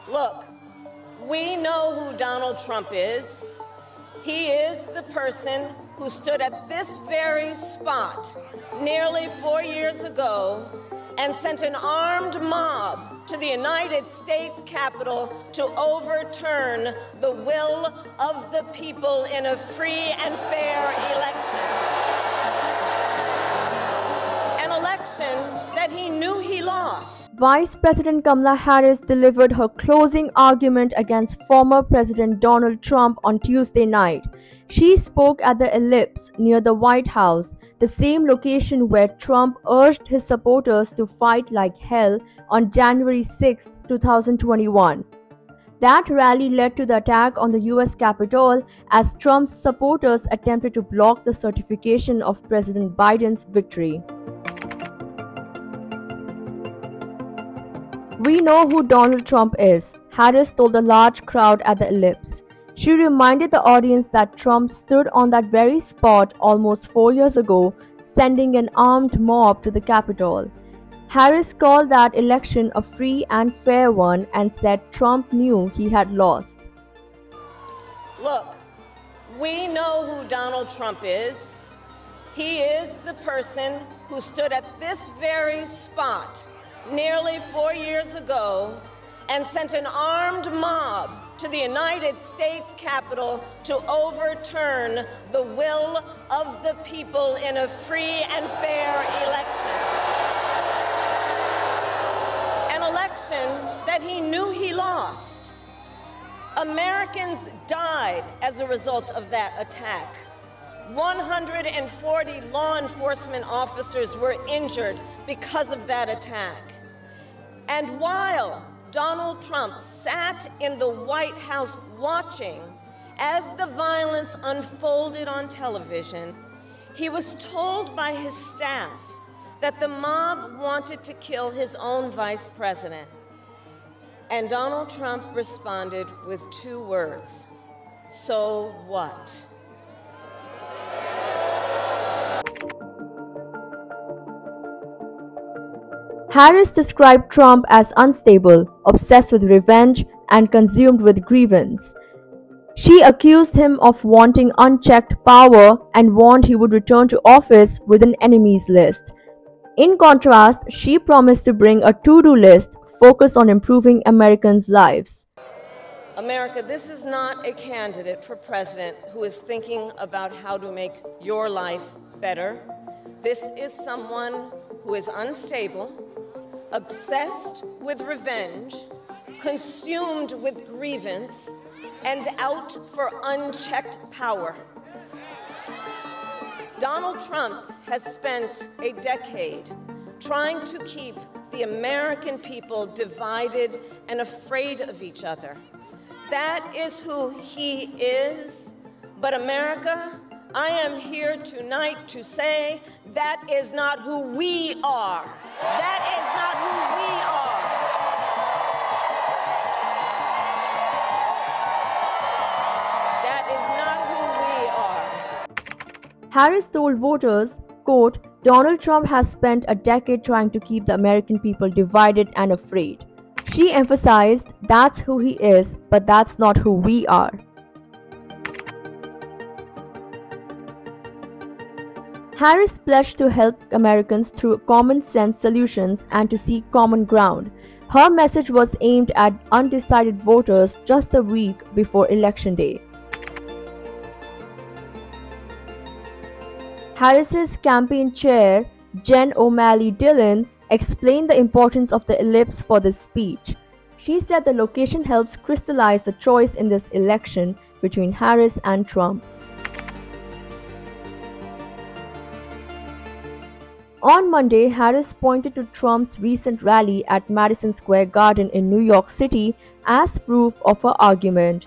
Look, we know who Donald Trump is. He is the person who stood at this very spot nearly 4 years ago and sent an armed mob to the United States Capitol to overturn the will of the people in a free and fair election. An election that he knew he lost. Vice President Kamala Harris delivered her closing argument against former President Donald Trump on Tuesday night. She spoke at the Ellipse near the White House, the same location where Trump urged his supporters to fight like hell on January 6, 2021. That rally led to the attack on the US Capitol as Trump's supporters attempted to block the certification of President Biden's victory. "We know who Donald Trump is," Harris told the large crowd at the Ellipse. She reminded the audience that Trump stood on that very spot almost 4 years ago, sending an armed mob to the Capitol. Harris called that election a free and fair one and said Trump knew he had lost. Look, we know who Donald Trump is. He is the person who stood at this very spot nearly 4 years ago and sent an armed mob to the United States Capitol to overturn the will of the people in a free and fair election. An election that he knew he lost. Americans died as a result of that attack. 140 law enforcement officers were injured because of that attack. And while Donald Trump sat in the White House watching as the violence unfolded on television, he was told by his staff that the mob wanted to kill his own vice president. And Donald Trump responded with 2 words: "So what?" Harris described Trump as unstable, obsessed with revenge, and consumed with grievance. She accused him of wanting unchecked power and warned he would return to office with an enemies list. In contrast, she promised to bring a to-do list focused on improving Americans' lives. America, this is not a candidate for president who is thinking about how to make your life better. This is someone who is unstable, obsessed with revenge, consumed with grievance, and out for unchecked power. Donald Trump has spent a decade trying to keep the American people divided and afraid of each other. That is who he is. But America, I am here tonight to say that is not who we are. That is not who we are. That is not who we are. Harris told voters, quote, "Donald Trump has spent a decade trying to keep the American people divided and afraid." She emphasized that's who he is, but that's not who we are. Harris pledged to help Americans through common sense solutions and to seek common ground. Her message was aimed at undecided voters just a week before Election Day. Harris's campaign chair, Jen O'Malley Dillon, explained the importance of the ellipse for this speech. She said the location helps crystallize the choice in this election between Harris and Trump. On Monday, Harris pointed to Trump's recent rally at Madison Square Garden in New York City as proof of her argument.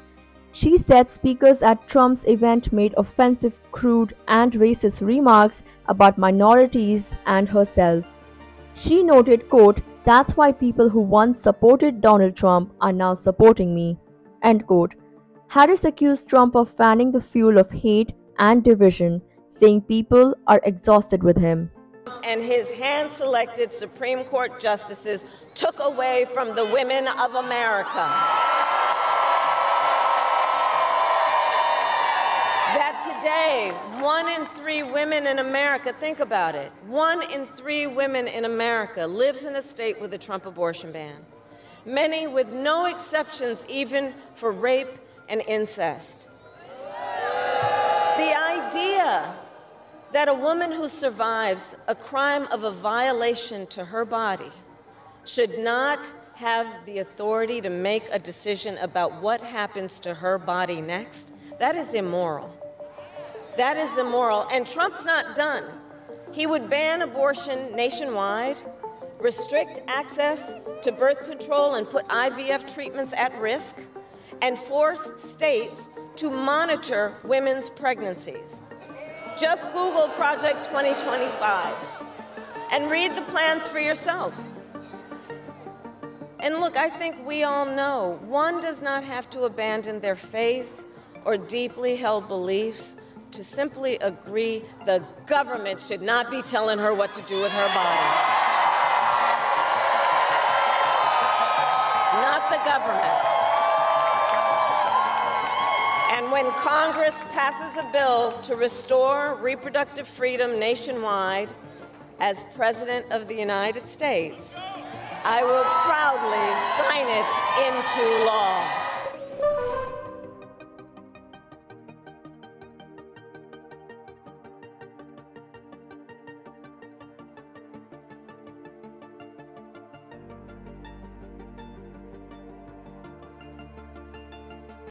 She said speakers at Trump's event made offensive, crude, and racist remarks about minorities and herself. She noted, quote, "That's why people who once supported Donald Trump are now supporting me," end quote. Harris accused Trump of fanning the fuel of hate and division, saying people are exhausted with him. and his hand-selected Supreme Court justices took away from the women of America. That today, 1 in 3 women in America, think about it, 1 in 3 women in America lives in a state with a Trump abortion ban. Many with no exceptions even for rape and incest. The idea that a woman who survives a crime of a violation to her body should not have the authority to make a decision about what happens to her body next, that is immoral. That is immoral. And Trump's not done. He would ban abortion nationwide, restrict access to birth control and put IVF treatments at risk, and force states to monitor women's pregnancies. Just Google Project 2025 and read the plans for yourself. And look, I think we all know one does not have to abandon their faith or deeply held beliefs to simply agree the government should not be telling her what to do with her body. Not the government. And when Congress passes a bill to restore reproductive freedom nationwide, as President of the United States, I will proudly sign it into law.